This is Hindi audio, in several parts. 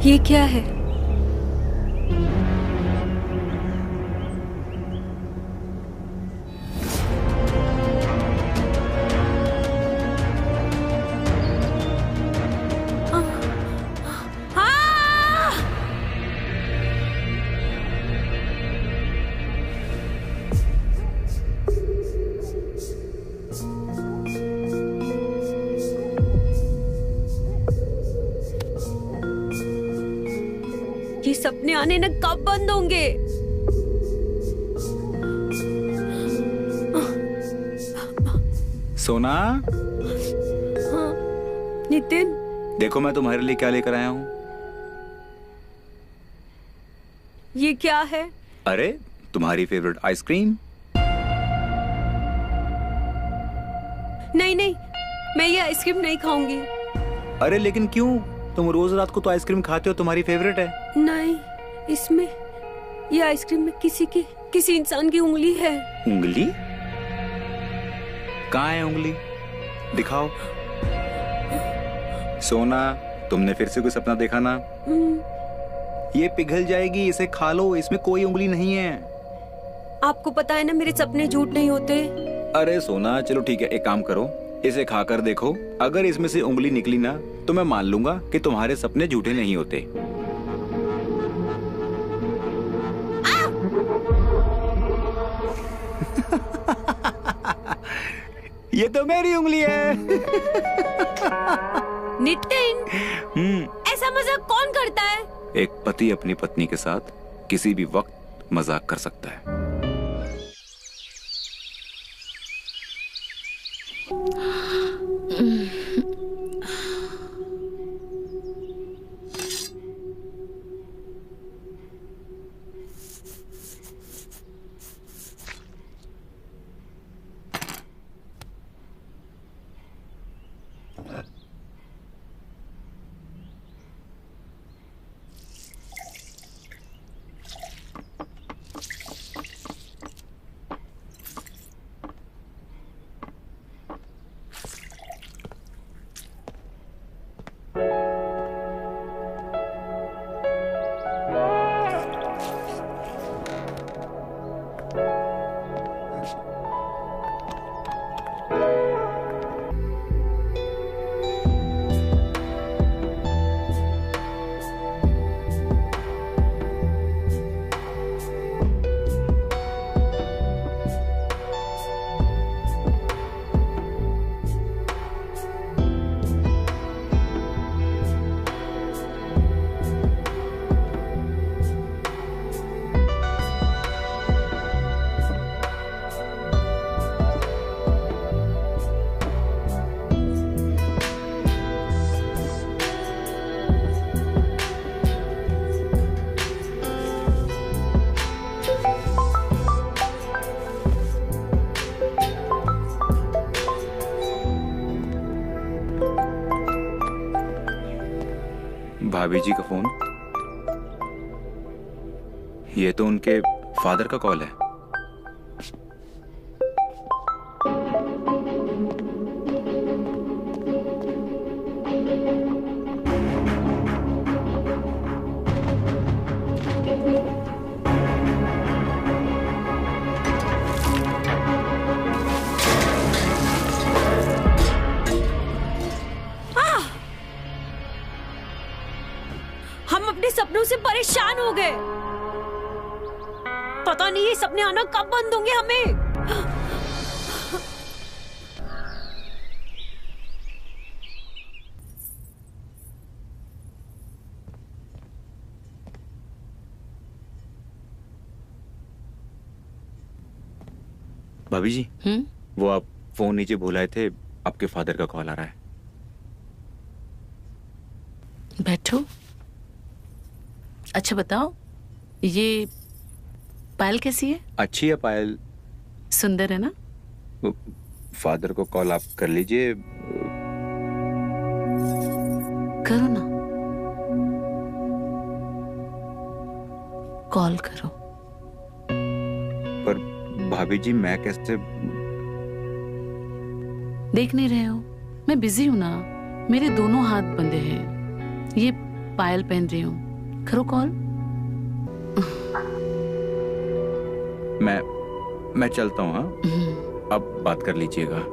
ये क्या है? ये सपने आने न कब बंद होंगे? सोना। हाँ, नितिन। देखो मैं तुम्हारे लिए क्या लेकर आया हूँ। ये क्या है? अरे तुम्हारी फेवरेट आइसक्रीम। नहीं नहीं, मैं ये आइसक्रीम नहीं खाऊंगी। अरे लेकिन क्यों? तुम रोज रात को तो आइसक्रीम खाते हो, तुम्हारी फेवरेट है। नहीं, इसमें ये आइसक्रीम में किसी इंसान की उंगली है। उंगली? कहाँ है उंगली? दिखाओ। सोना, तुमने फिर से कोई सपना देखा ना? ये पिघल जाएगी, इसे खा लो, इसमें कोई उंगली नहीं है। आपको पता है ना मेरे सपने झूठ नहीं होते। अरे सोना चलो ठीक है, एक काम करो, इसे खाकर देखो। अगर इसमें से उंगली निकली ना तो मैं मान लूंगा कि तुम्हारे सपने झूठे नहीं होते। ये तो मेरी उंगली है। नितिन, ऐसा मजाक कौन करता है? एक पति अपनी पत्नी के साथ किसी भी वक्त मजाक कर सकता है। भाभी जी का फोन। ये तो उनके फादर का कॉल है। सपनों से परेशान हो गए। पता नहीं ये सपने आना कब बंद होंगे हमें। भाभी जी, वो आप फोन नीचे भुलाए थे, आपके फादर का कॉल आ रहा है। बैठो। अच्छा बताओ, ये पायल कैसी है? अच्छी है पायल। सुंदर है ना? फादर को कॉल आप कर लीजिए। करो ना, कॉल करो। पर भाभी जी मैं कैसे? देख नहीं रहे हो मैं बिजी हूं ना, मेरे दोनों हाथ बंधे हैं। ये पायल पहन रही हूँ। करो कॉल। मैं चलता हूँ। हाँ, अब बात कर लीजिएगा।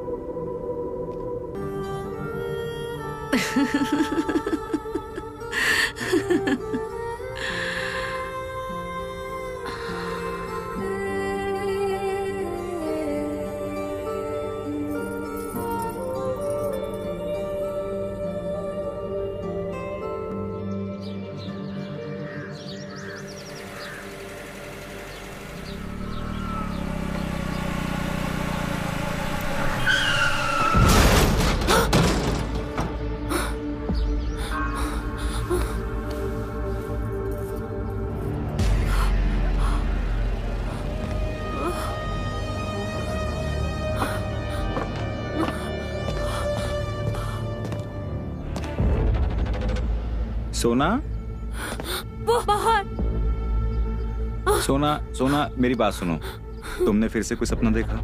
सोना, वो बाहर। सोना मेरी बात सुनो। तुमने फिर से कोई सपना देखा?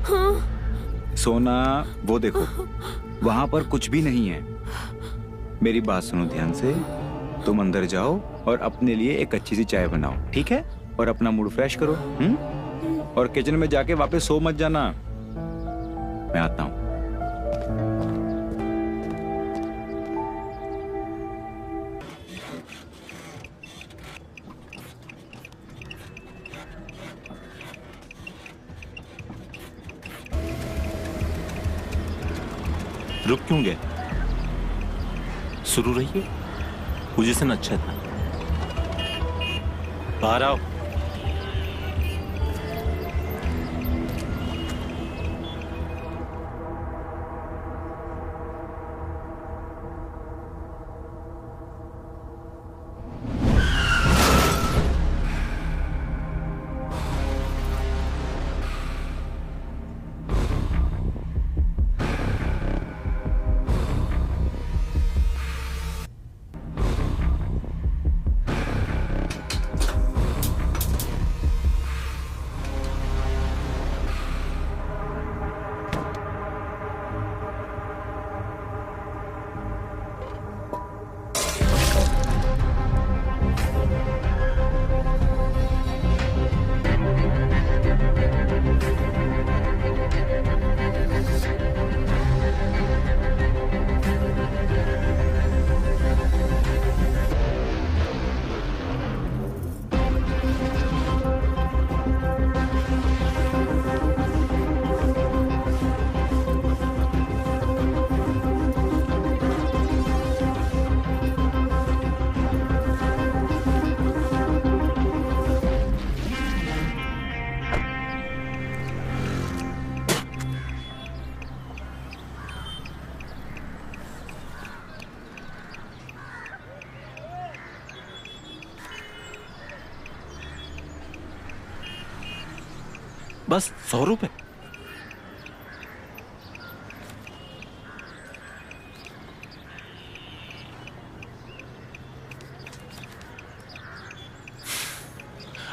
हाँ। सोना, वो देखो, वहां पर कुछ भी नहीं है। मेरी बात सुनो ध्यान से। तुम अंदर जाओ और अपने लिए एक अच्छी सी चाय बनाओ, ठीक है? और अपना मूड फ्रेश करो। और किचन में जाके वापस सो मत जाना। मैं आता हूँ। रुक क्यों गए? शुरू रहिए, पोजीशन अच्छा था। बाहर आओ। बस 100 रुपए।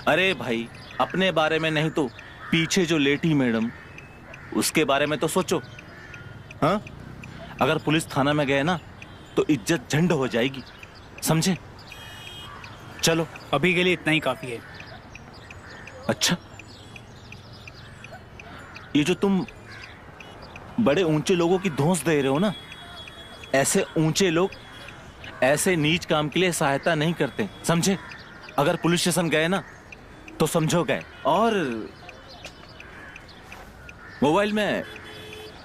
अरे भाई, अपने बारे में नहीं तो पीछे जो लेटी मैडम, उसके बारे में तो सोचो। हाँ, अगर पुलिस थाना में गए ना तो इज्जत झंड हो जाएगी, समझे? चलो, अभी के लिए इतना ही काफी है। अच्छा, ये जो तुम बड़े ऊंचे लोगों की धौंस दे रहे हो ना, ऐसे ऊंचे लोग ऐसे नीच काम के लिए सहायता नहीं करते, समझे? अगर पुलिस स्टेशन गए ना तो समझो गए। और मोबाइल में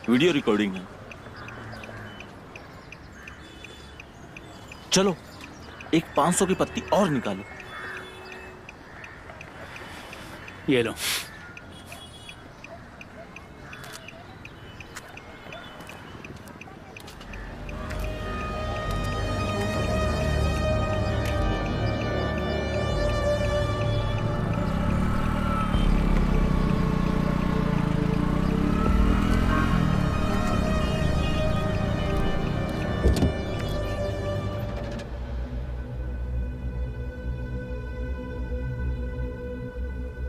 वीडियो रिकॉर्डिंग है। चलो, एक 500 की पत्ती और निकालो। ये लो।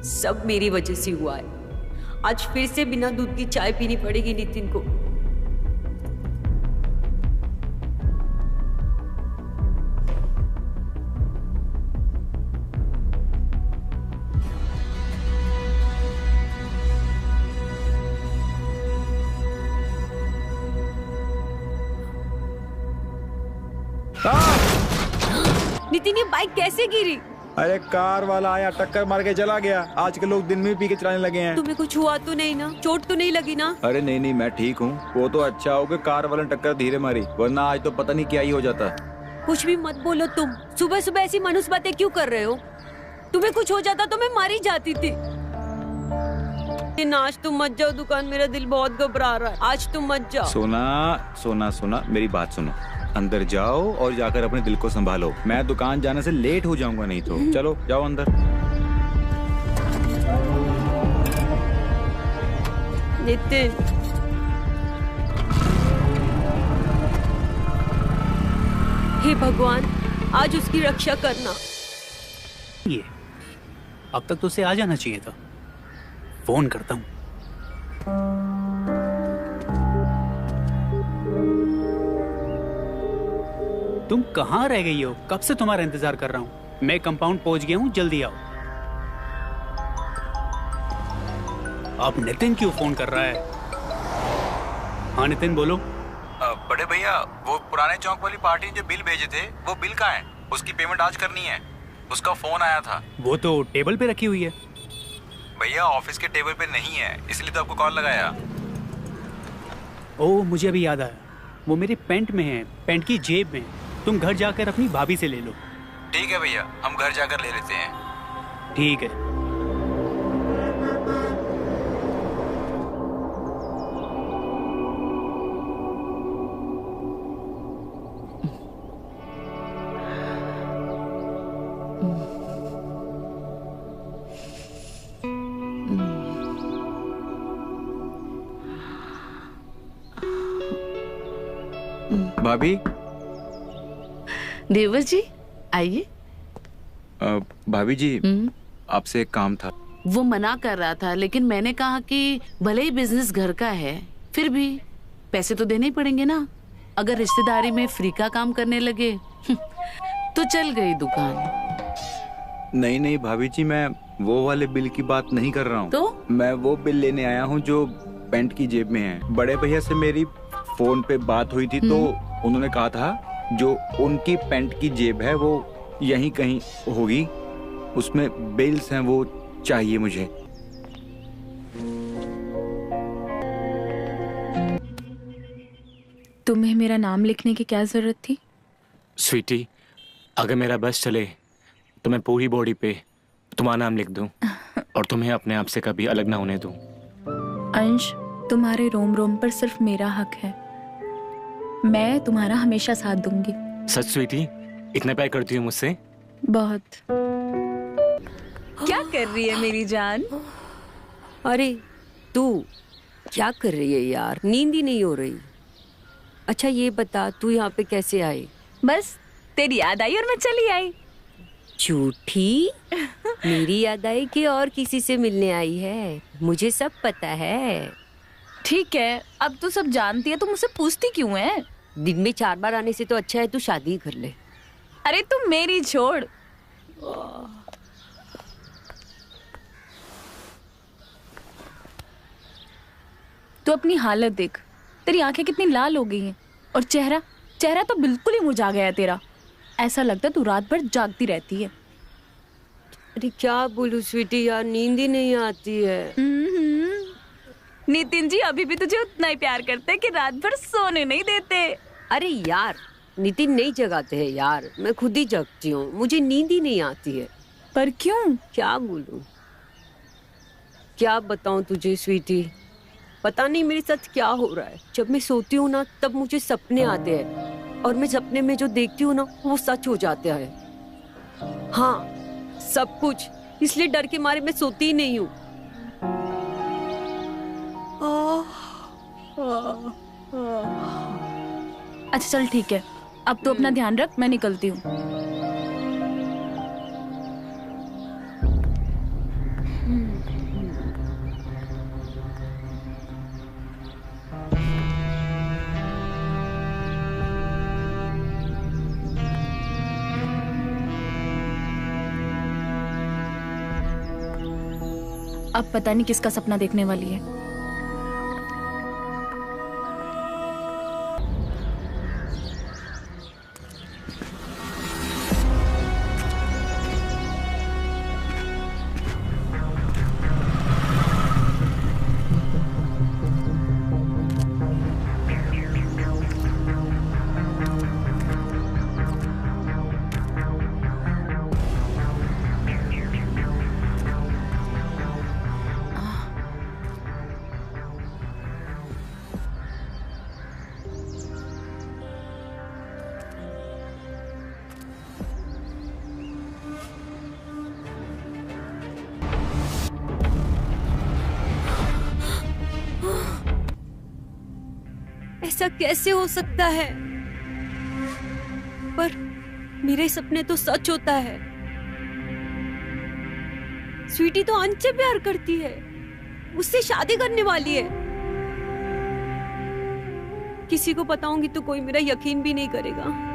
सब मेरी वजह से हुआ है। आज फिर से बिना दूध की चाय पीनी पड़ेगी नितिन को। नितिन ये बाइक कैसे गिरी? अरे कार वाला आया, टक्कर मार के चला गया। आज के लोग दिन में पी के चलाने लगे हैं। तुम्हें कुछ हुआ तो नहीं ना? चोट तो नहीं लगी ना? अरे नहीं नहीं, मैं ठीक हूँ। वो तो अच्छा हो कि कार वाले ने टक्कर धीरे मारी, वरना आज तो पता नहीं क्या ही हो जाता। कुछ भी मत बोलो तुम। सुबह सुबह ऐसी मनुष्य बातें क्यों कर रहे हो? तुम्हें कुछ हो जाता तो मैं मारी जाती थी। आज तुम मत जाओ दुकान, मेरा दिल बहुत घबरा रहा है। आज तुम मत जाओ। सोना, मेरी बात सुनो। अंदर जाओ और जाकर अपने दिल को संभालो। मैं दुकान जाने से लेट हो जाऊंगा नहीं तो। चलो जाओ अंदर। नितिन, हे भगवान, आज उसकी रक्षा करना। ये अब तक तो उसे आ जाना चाहिए था। फोन करता हूँ। तुम कहाँ रह गई हो? कब से तुम्हारा इंतजार कर रहा हूँ। मैं कंपाउंड पहुंच गया हूँ, जल्दी आओ। अब नितिन क्यों फोन कर रहा है? हाँ नितिन बोलो। बड़े भैया, वो पुराने चौक वाली पार्टी ने जो बिल भेजे थे, वो बिल कहाँ है? उसकी पेमेंट आज करनी है। उसका फोन आया था। वो तो टेबल पे रखी हुई है। भैया ऑफिस के टेबल पे नहीं है, इसलिए तो आपको कॉल लगाया। ओह मुझे अभी याद आया, वो मेरे पैंट में है, पैंट की जेब में। तुम घर जाकर अपनी भाभी से ले लो। ठीक है भैया, हम घर जाकर ले लेते हैं। ठीक है। भाभी। देवर जी आइए। भाभी जी, आपसे एक काम था। वो मना कर रहा था, लेकिन मैंने कहा कि भले ही बिजनेस घर का है, फिर भी पैसे तो देने ही पड़ेंगे ना। अगर रिश्तेदारी में फ्री का काम करने लगे तो चल गई दुकान। नहीं नहीं भाभी जी, मैं वो वाले बिल की बात नहीं कर रहा हूँ। तो मैं वो बिल लेने आया हूँ जो पैंट की जेब में है। बड़े भैया से मेरी फोन पे बात हुई थी, तो उन्होंने कहा था जो उनकी पैंट की जेब है वो यहीं कहीं होगी, उसमें बिल्स हैं, वो चाहिए मुझे। तुम्हें मेरा नाम लिखने की क्या जरूरत थी? स्वीटी, अगर मेरा बस चले तो मैं पूरी बॉडी पे तुम्हारा नाम लिख दूं और तुम्हें अपने आप से कभी अलग ना होने दूं। अंश, तुम्हारे रोम रोम पर सिर्फ मेरा हक है। मैं तुम्हारा हमेशा साथ दूंगी। सच स्वीटी, इतना प्यार करती हूँ मुझसे? बहुत। क्या कर रही है मेरी जान? अरे तू क्या कर रही है यार? नींद ही नहीं हो रही। अच्छा ये बता, तू यहाँ पे कैसे आई? बस तेरी याद आई और मैं चली आई। झूठी? मेरी याद आई कि और किसी से मिलने आई है? मुझे सब पता है। ठीक है, अब तू सब जानती है तो मुझसे पूछती क्यों है? दिन में 4 बार आने से तो अच्छा है तू शादी कर ले। अरे तुम मेरी छोड़। तू अपनी हालत देख, तेरी आंखें कितनी लाल हो गई हैं और चेहरा तो बिल्कुल ही मुरझा गया है तेरा। ऐसा लगता है तू रात भर जागती रहती है। अरे क्या बोलूं स्वीटी यार, नींद ही नहीं आती है। नितिन जी अभी भी तुझे उतना ही प्यार करते हैं कि रात भर सोने नहीं देते। अरे यार नितिन नहीं जगाते हैं यार, मैं खुद ही जगती हूँ, मुझे नींद ही नहीं आती है। पर क्यों? क्या बोलूं, क्या बताऊं तुझे स्वीटी, पता नहीं मेरे साथ क्या हो रहा है। जब मैं सोती हूँ ना तब मुझे सपने आते हैं और मैं सपने में जो देखती हूँ ना वो सच हो जाता है। हाँ सब कुछ, इसलिए डर के मारे मैं सोती ही नहीं हूँ। अच्छा चल ठीक है, अब तो अपना ध्यान रख, मैं निकलती हूँ। अब पता नहीं किसका सपना देखने वाली है। ऐसा कैसे हो सकता है? पर मेरे सपने तो सच होता है। स्वीटी तो अंश से प्यार करती है, उससे शादी करने वाली है। किसी को बताऊंगी तो कोई मेरा यकीन भी नहीं करेगा।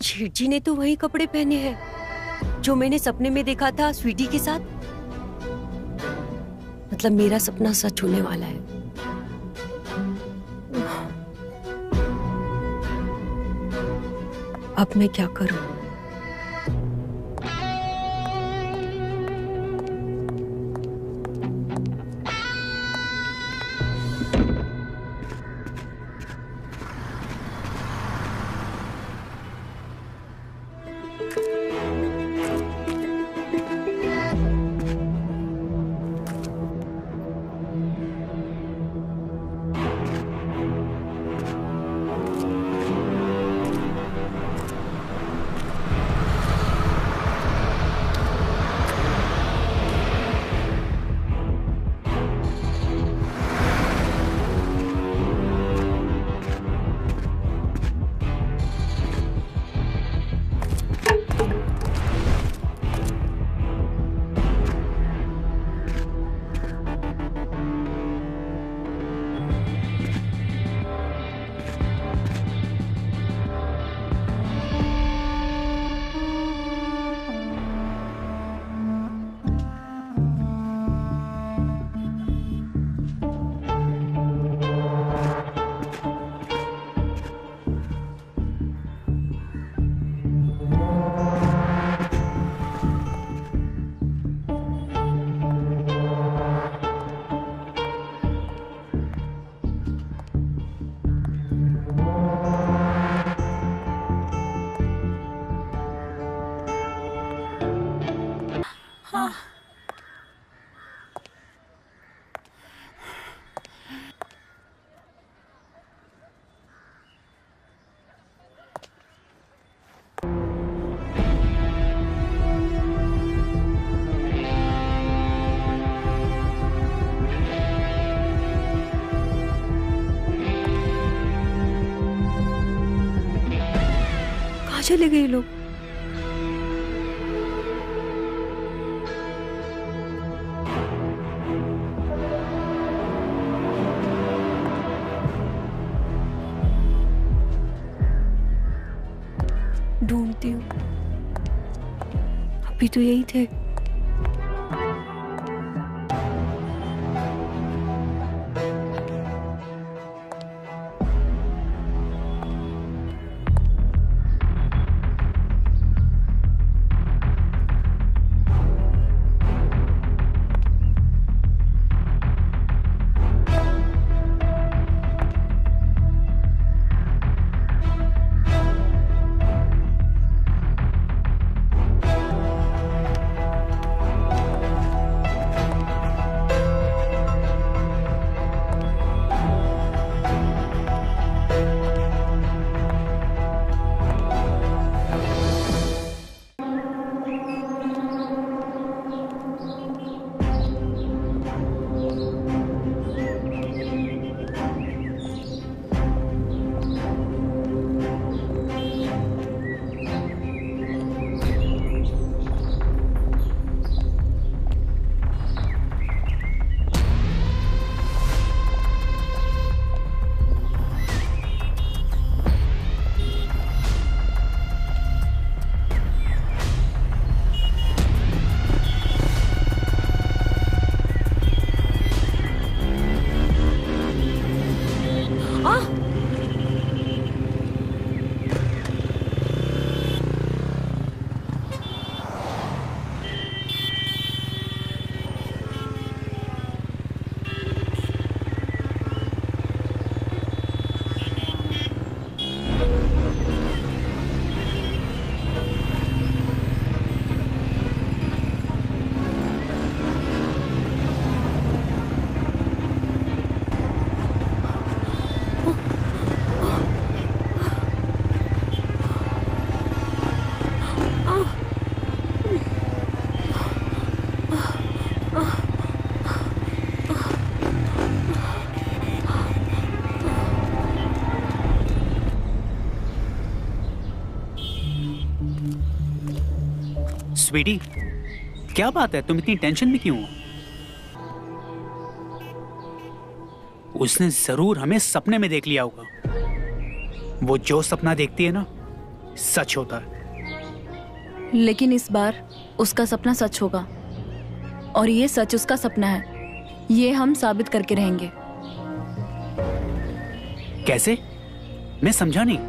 शेठ जी ने तो वही कपड़े पहने हैं जो मैंने सपने में देखा था स्वीटी के साथ। मतलब मेरा सपना सच होने वाला है। अब मैं क्या करूं? चले गए लोग। ढूंढती हूँ, अभी तो यही थे। स्वीटी, क्या बात है, तुम इतनी टेंशन में क्यों हो? उसने जरूर हमें सपने में देख लिया होगा। वो जो सपना देखती है ना, सच होता है। लेकिन इस बार उसका सपना सच होगा, और ये सच उसका सपना है, ये हम साबित करके रहेंगे। कैसे? मैं समझा नहीं।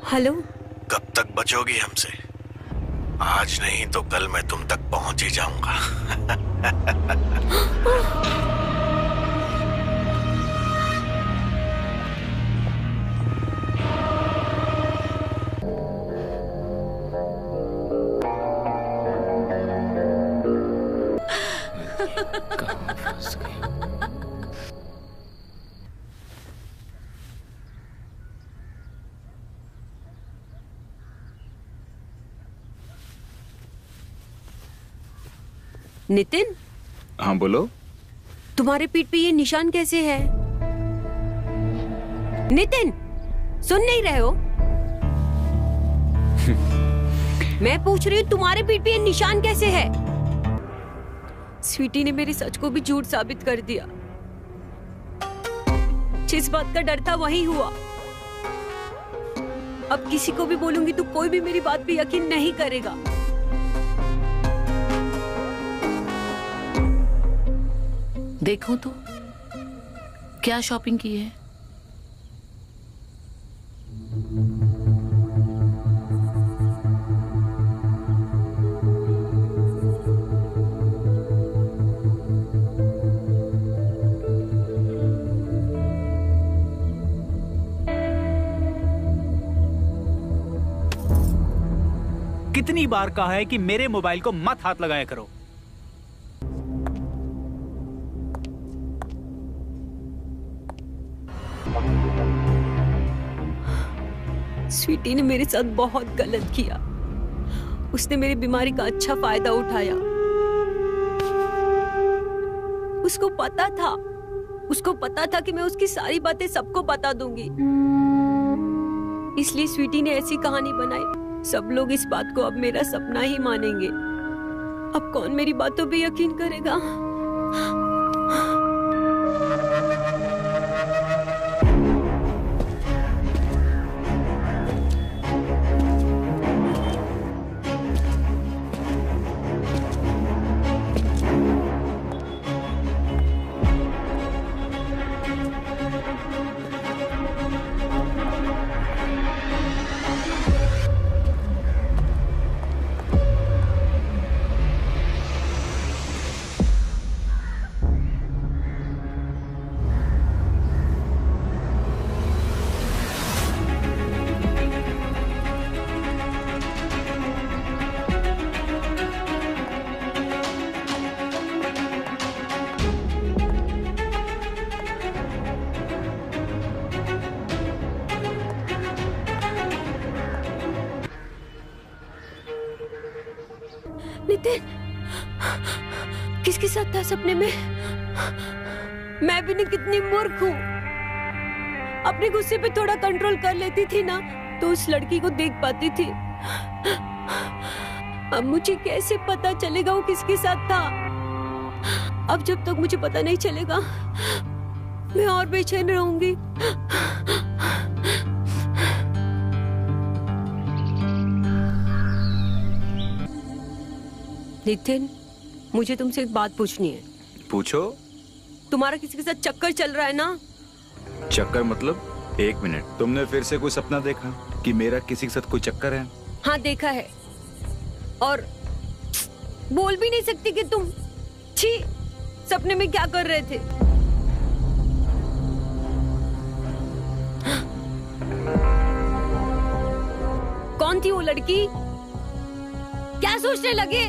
हेलो। कब तक बचोगी हमसे? आज नहीं तो कल मैं तुम तक पहुंच ही जाऊंगा। कहाँ फंस गई? नितिन, हाँ बोलो। तुम्हारे पीठ पे ये निशान कैसे है? नितिन, सुन नहीं रहे हो? मैं पूछ रही हूँ तुम्हारे पीठ पे ये निशान कैसे है? स्वीटी ने मेरे सच को भी झूठ साबित कर दिया। जिस बात का डर था वही हुआ। अब किसी को भी बोलूंगी तो कोई भी मेरी बात पे यकीन नहीं करेगा। देखो तो क्या शॉपिंग की है। कितनी बार कहा है कि मेरे मोबाइल को मत हाथ लगाया करो। स्वीटी ने मेरे साथ बहुत गलत किया। उसने मेरी बीमारी का अच्छा फायदा उठाया। उसको पता था कि मैं उसकी सारी बातें सबको बता दूंगी, इसलिए स्वीटी ने ऐसी कहानी बनाई। सब लोग इस बात को अब मेरा सपना ही मानेंगे। अब कौन मेरी बातों पे यकीन करेगा? नितिन किसके साथ था सपने में? मैं भी नहीं कितनी मूर्ख हूँ। अपने गुस्से पे थोड़ा कंट्रोल कर लेती थी ना तो उस लड़की को देख पाती थी। अब मुझे कैसे पता चलेगा वो किसके साथ था? अब जब तक मुझे पता नहीं चलेगा मैं और बेचैन रहूंगी। नितिन, मुझे तुमसे एक बात पूछनी है। पूछो। तुम्हारा किसी के साथ चक्कर चल रहा है ना? चक्कर मतलब? एक मिनट, तुमने फिर से कोई सपना देखा कि मेरा किसी के साथ कोई चक्कर है? हाँ देखा है, और बोल भी नहीं सकती कि तुम छी सपने में क्या कर रहे थे। कौन थी वो लड़की? क्या सोचने लगे?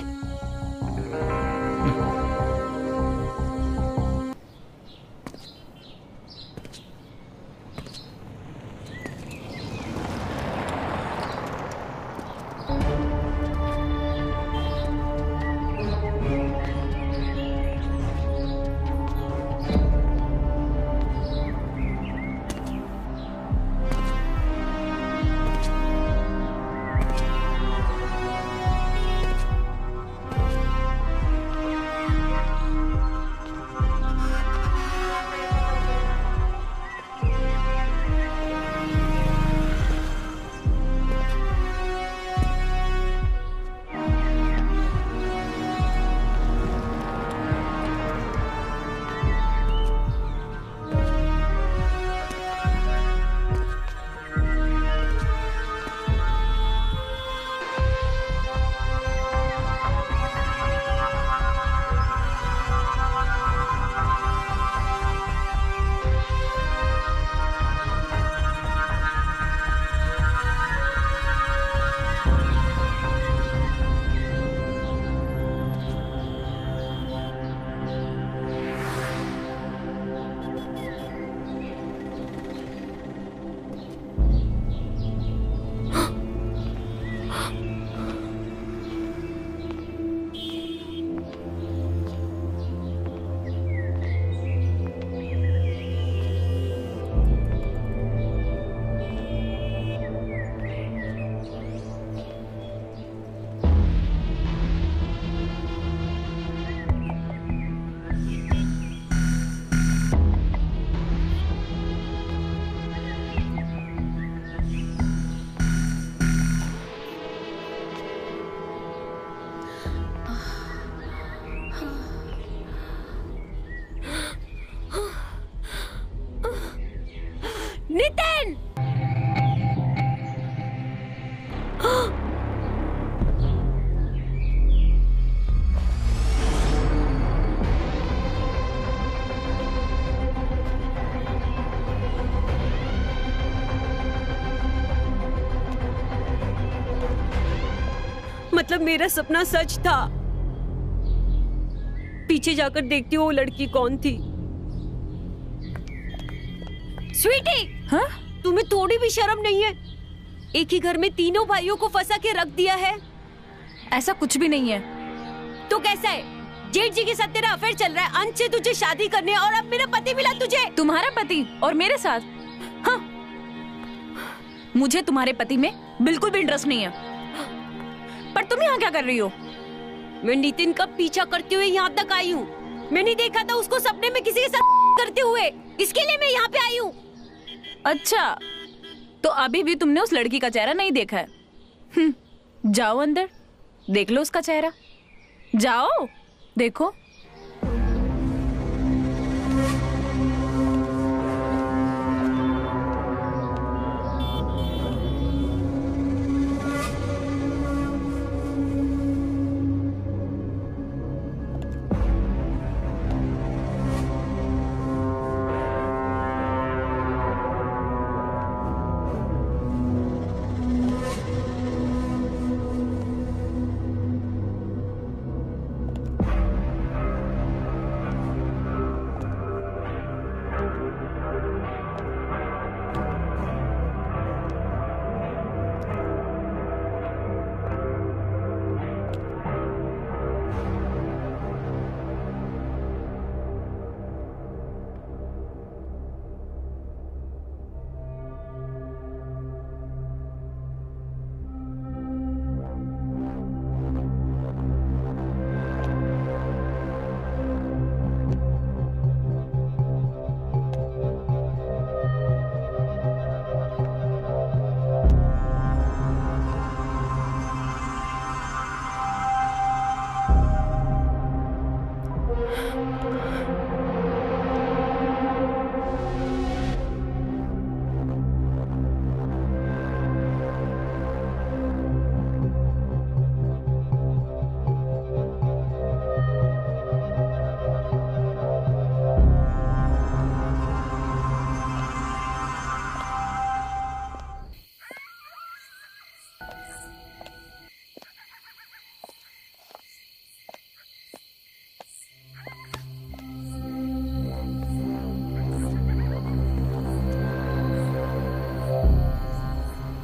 नितिन! मतलब मेरा सपना सच था। पीछे जाकर देखती हूँ वो लड़की कौन थी। स्वीटी, हाँ? तुम्हें थोड़ी भी शर्म नहीं है? एक ही घर में तीनों भाइयों को फंसा के रख दिया है। ऐसा कुछ भी नहीं है। तो कैसा है? जेठ जी के साथ तेरा अफेयर चल रहा है, अंत से तुझे शादी करनी है और अब मेरा पति मिला तुझे। तुम्हारा पति और मेरे साथ? हाँ, मुझे तुम्हारे पति में बिल्कुल भी इंटरेस्ट नहीं है। पर तुम यहाँ क्या कर रही हो? मैं नितिन का पीछा करते हुए यहाँ तक आई हूँ। मैंने देखा था उसको सपने में किसी के साथ करते हुए, इसके लिए मैं यहाँ पे आई हूँ। अच्छा, तो अभी भी तुमने उस लड़की का चेहरा नहीं देखा है? जाओ अंदर, देख लो उसका चेहरा। जाओ देखो।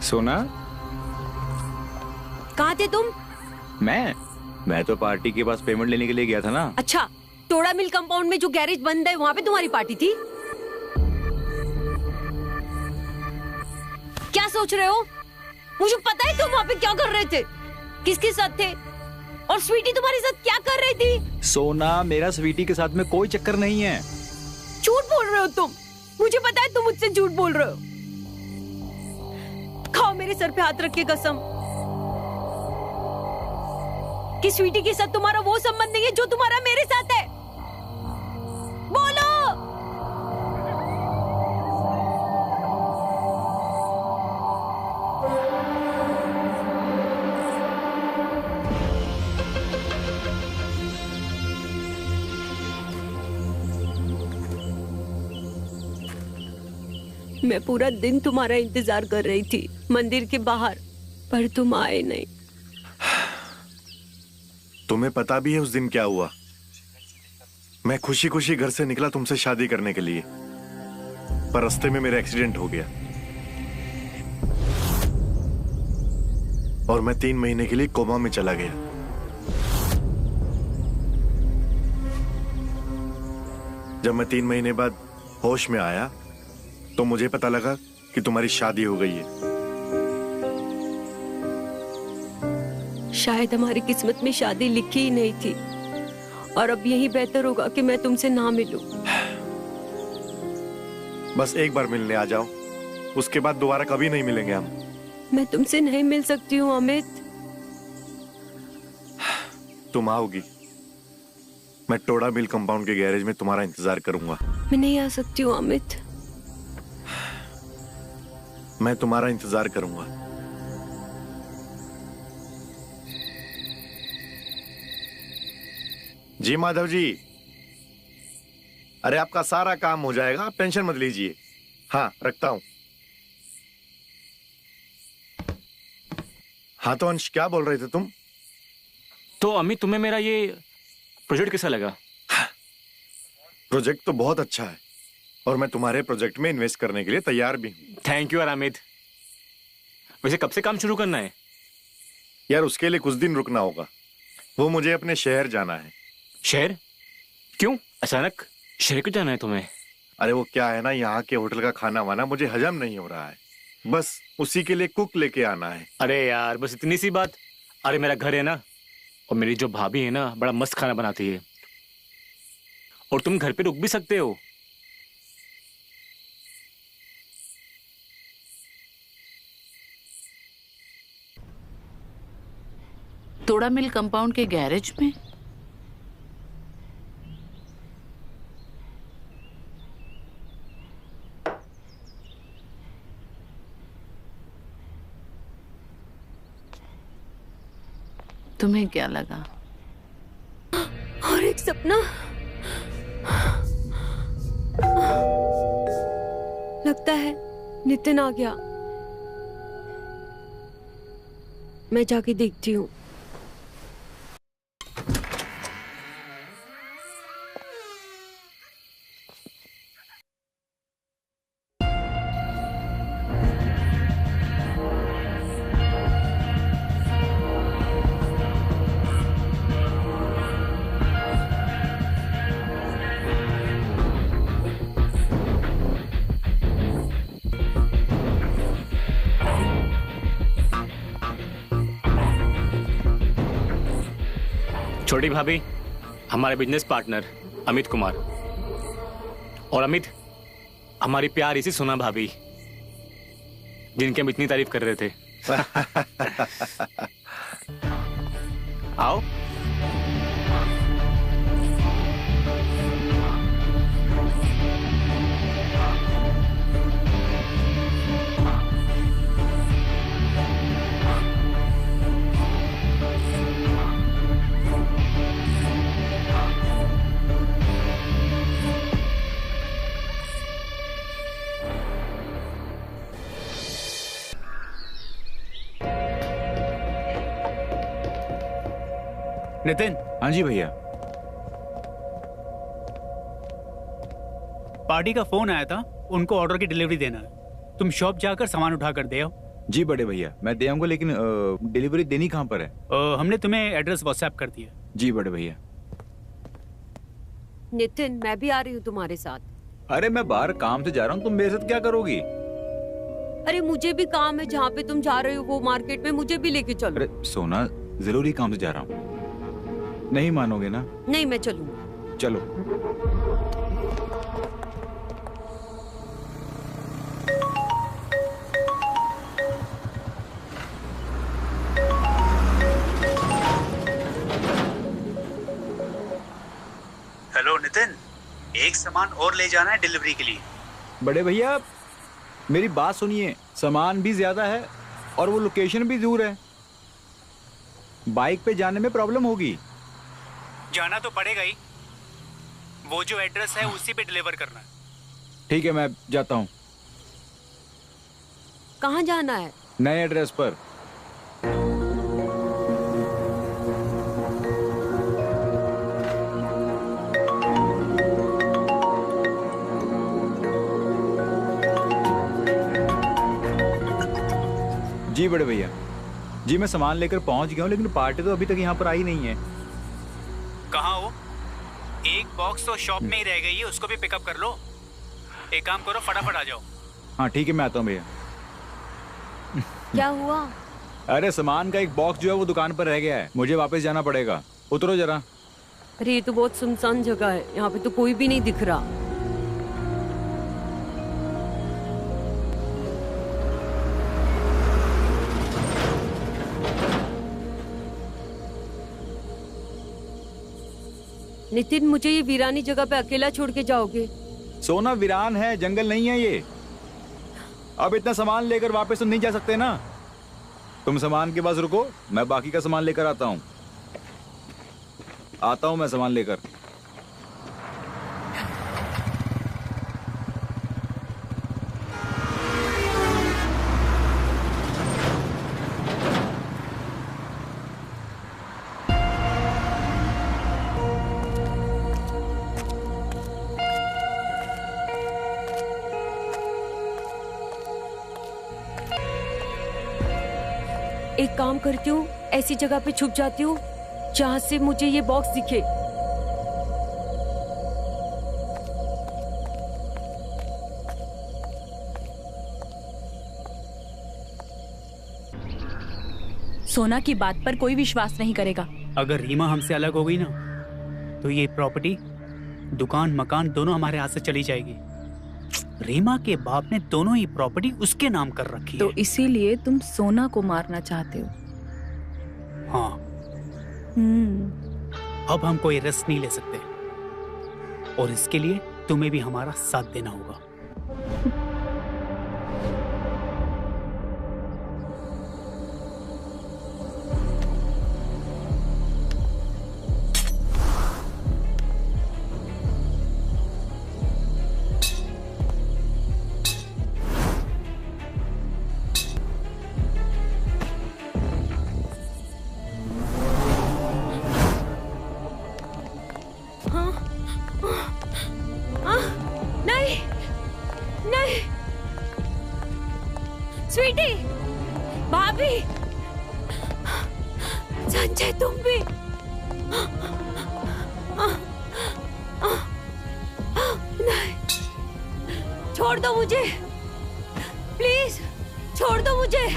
सोना, कहाँ थे तुम? मैं तो पार्टी के पास पेमेंट लेने के लिए गया था ना। अच्छा, तोड़ा मिल कंपाउंड में जो गैरेज बंद है वहाँ पे तुम्हारी पार्टी थी? क्या सोच रहे हो? मुझे पता है तुम वहाँ पे क्या कर रहे थे, किसके साथ थे, और स्वीटी तुम्हारे साथ क्या कर रही थी। सोना, मेरा स्वीटी के साथ में कोई चक्कर नहीं है। झूठ बोल रहे हो तुम। मुझे पता है तुम मुझसे झूठ बोल रहे हो। खाओ मेरे सर पे हाथ रख के कसम कि स्वीटी के साथ तुम्हारा वो संबंध नहीं है जो तुम्हारा मेरे साथ है। बोलो। मैं पूरा दिन तुम्हारा इंतजार कर रही थी मंदिर के बाहर, पर तुम आए नहीं। तुम्हें पता भी है उस दिन क्या हुआ? मैं खुशी खुशी घर से निकला तुमसे शादी करने के लिए, पर रास्ते में मेरा एक्सीडेंट हो गया और मैं 3 महीने के लिए कोमा में चला गया। जब मैं 3 महीने बाद होश में आया तो मुझे पता लगा कि तुम्हारी शादी हो गई है। शायद हमारी किस्मत में शादी लिखी ही नहीं थी, और अब यही बेहतर होगा कि मैं तुमसे ना मिलूं। बस एक बार मिलने आ जाओ, उसके बाद दोबारा कभी नहीं मिलेंगे हम। मैं तुमसे नहीं मिल सकती हूँ अमित। तुम आओगी, मैं टोड़ा मिल कंपाउंड के गैरेज में तुम्हारा इंतजार करूंगा। मैं नहीं आ सकती हूँ अमित। मैं तुम्हारा इंतजार करूंगा। जी माधव जी, अरे आपका सारा काम हो जाएगा, आप टेंशन मत लीजिए। हाँ, रखता हूं। हाँ तो अंश, क्या बोल रहे थे तुम? तो अमित, तुम्हें मेरा ये प्रोजेक्ट कैसा लगा? प्रोजेक्ट तो बहुत अच्छा है और मैं तुम्हारे प्रोजेक्ट में इन्वेस्ट करने के लिए तैयार भी हूं। थैंक यू यार अमित। वैसे कब से काम शुरू करना है? यार उसके लिए कुछ दिन रुकना होगा। वो मुझे अपने शहर जाना है। शहर? क्यों अचानक शहर क्यों जाना है तुम्हें? अरे वो क्या है ना, यहाँ के होटल का खाना वाना मुझे हजम नहीं हो रहा है, बस उसी के लिए कुक लेके आना है। अरे यार बस इतनी सी बात। अरे मेरा घर है ना, और मेरी जो भाभी है ना बड़ा मस्त खाना बनाती है, और तुम घर पे रुक भी सकते हो। तोड़ा मिल कंपाउंड के गैरेज में? तुम्हें क्या लगा? और एक सपना। लगता है नितिन आ गया। मैं जाके देखती हूँ। छोटी भाभी हमारे बिजनेस पार्टनर अमित कुमार, और अमित हमारी प्यारी सी सोना भाभी जिनकी हम इतनी तारीफ कर रहे थे। आओ। नितिन। हाँ जी भैया। पार्टी का फोन आया था, उनको ऑर्डर की डिलीवरी देना है। तुम शॉप जाकर सामान उठा कर दे आओ। जी बड़े भैया, मैं दे आऊंगा, लेकिन डिलीवरी देनी कहाँ पर है? हमने तुम्हें एड्रेस व्हाट्सएप कर दिया। जी बड़े भैया। नितिन, मैं भी आ रही हूँ तुम्हारे साथ। अरे मैं बाहर काम से जा रहा हूँ, तुम मेरे साथ क्या करोगी? अरे मुझे भी काम है, जहाँ पे तुम जा रहे हो वो मार्केट में, मुझे भी लेके चलो। अरे सोना, जरूरी काम से जा रहा हूँ, नहीं मानोगे ना? नहीं, मैं चलूंगी। चलो। हेलो नितिन, एक सामान और ले जाना है डिलीवरी के लिए। बड़े भैया मेरी बात सुनिए, सामान भी ज्यादा है और वो लोकेशन भी दूर है, बाइक पे जाने में प्रॉब्लम होगी। जाना तो पड़ेगा ही, वो जो एड्रेस है उसी पे डिलीवर करना है। ठीक है, मैं जाता हूँ। कहाँ जाना है? नए एड्रेस पर। जी बड़े भैया, जी मैं सामान लेकर पहुंच गया हूँ, लेकिन पार्टी तो अभी तक यहाँ पर आई नहीं है। कहाँ हो? एक बॉक्स तो शॉप में ही रह गई है, उसको भी पिकअप कर लो। एक काम करो, फटाफट आ जाओ। हाँ ठीक है, मैं आता हूँ भैया। क्या हुआ? अरे सामान का एक बॉक्स जो है वो दुकान पर रह गया है, मुझे वापस जाना पड़ेगा। उतरो जरा। अरे ये तो बहुत सुनसान जगह है, यहाँ पे तो कोई भी नहीं दिख रहा। नितिन, मुझे ये वीरानी जगह पे अकेला छोड़ के जाओगे? सोना, वीरान है, जंगल नहीं है ये। अब इतना सामान लेकर वापस तो नहीं जा सकते ना। तुम सामान के पास रुको, मैं बाकी का सामान लेकर आता हूँ। मैं सामान लेकर। एक काम करती हूँ, ऐसी जगह पे छुप जाती हूँ जहाँ से मुझे ये बॉक्स दिखे। सोना की बात पर कोई विश्वास नहीं करेगा। अगर रीमा हमसे अलग हो गई ना तो ये प्रॉपर्टी, दुकान, मकान दोनों हमारे हाथ से चली जाएगी। रीमा के बाप ने दोनों ही प्रॉपर्टी उसके नाम कर रखी तो है। इसीलिए तुम सोना को मारना चाहते हो? हाँ, अब हम कोई रिस्क नहीं ले सकते और इसके लिए तुम्हें भी हमारा साथ देना होगा। नहीं नहीं, स्वीटी, भाभी, संजय, तुम भी। नहीं, छोड़ दो मुझे, प्लीज छोड़ दो मुझे।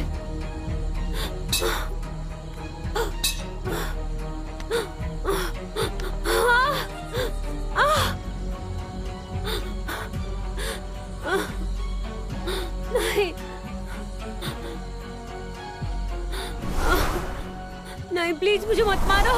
नहीं नहीं, प्लीज मुझे मत मारो।